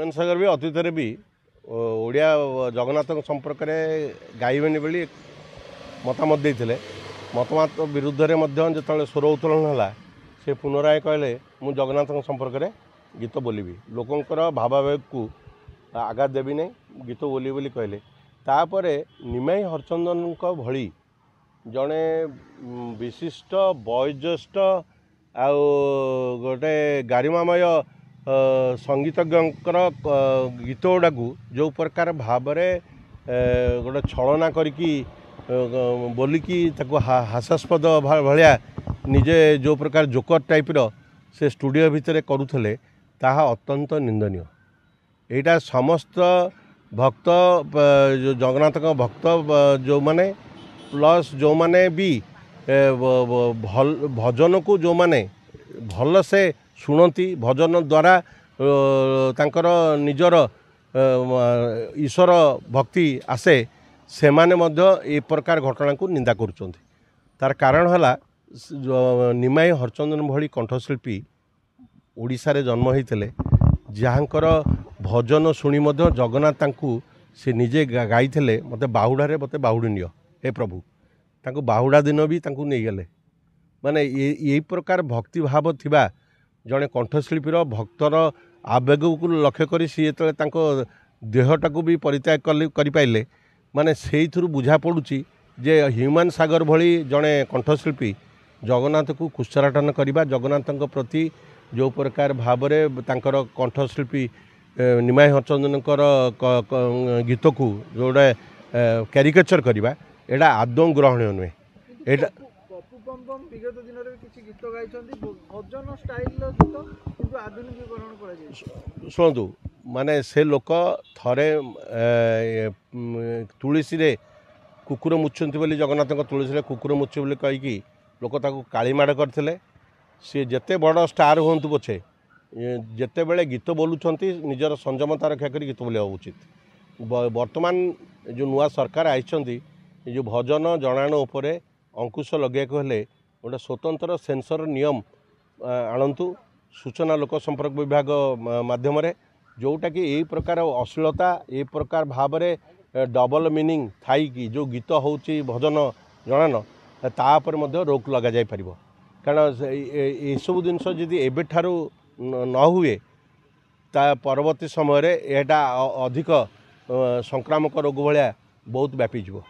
हुमान सागर भी अतीत भी ओडिया जगन्नाथ संपर्क में गाइबेनि बोली मतामत देते मतमत विरुद्ध में जो स्वर उत्तोलन है से पुनराय कहले मु जगन्नाथ संपर्क में गीत बोलिबी लोकंर भावावेग को आघात देवी नहीं गीत बोली बोली कहले तापर निमाई हरचंदन भली जड़े विशिष्ट वयोज्येष्ठ आउ गोटे गारिमामय संगीतज्ञर गीत गुड़ा जो प्रकार भाव गोटे छलना करिकी बोलिकी हास्यास्पद भाया निजे जो प्रकार जोकर टाइप से स्टूडियो भितर करुले ताहा अत्यंत निंदनीय। एटा समस्त भक्त जगन्नाथ भक्त जो माने प्लस जो माने भी भजन को जो माने भल से शुणती भजन द्वारा तांकर निजर ईश्वर भक्ति आसे से माने मध्य ए प्रकार घटना को निंदा करुचंती। तार कारण हला निमाई हरचंदन भली कंठशिल्पी ओडिशा रे जन्म होते जहाँकर भजन शुणी मध्य जगन्नाथ तांकु से निजे गाई मते बाहुड़े मते बाहुड़ी नियो हे प्रभु तांकु बाहुड़ा दिन भी तांकु नहीं गले माने यही प्रकार भक्ति भाव थिबा जड़े कंठशिल्पीर भक्तर आवेग को लक्ष्य करी सी जो देहटा को भी परित्याग करें माने से बुझा पड़ुची जे ह्यूमान सागर भली जड़े कंठशिल्पी जगन्नाथ को कुशराटन करवा जगन्नाथ प्रति जो प्रकार भाव तांकर कंठशिल्पी निमाई हरचंदन गीत को जोड़े क्यारिकेचर करवा एटा आदौ ग्रहणीय नुहे। एटा विगत दिन में किसी गीत गाई भजन स्टाइल गीत किंतु आधुनिकीकरण कर शुणु माने से लोक थरे तुलसी रे कुकुर मुच्छन्ति बोली जगन्नाथ तुलसी रे कुकुर मुच्छे बोली कहीकि लोक ताकू कालीमाड़ करते सी जेते बड़ स्टार हूँ पछे जेते बेले गीत बोलुंट निजर संयमता रक्षा कर गीत बोलिया उचित। वर्तमान जो नुआ सरकार आई जो भजन जनाण उपर अंकुश लगे गोटे स्वतंत्र सेंसर नियम आणतु सूचना लोक संपर्क विभाग माध्यम जोटा कि यही प्रकार अश्लीलता ये प्रकार भाव डबल मीनिंग थाई कि जो गीत होची भजन जनान तापर मध्य रोक लगा जाई परिबो कारण ये सब जिनस जदि एबे ठारू न हुए ता परवर्ती समय एटा अधिक संक्रामक रोग भाया बहुत व्यापी जीवो।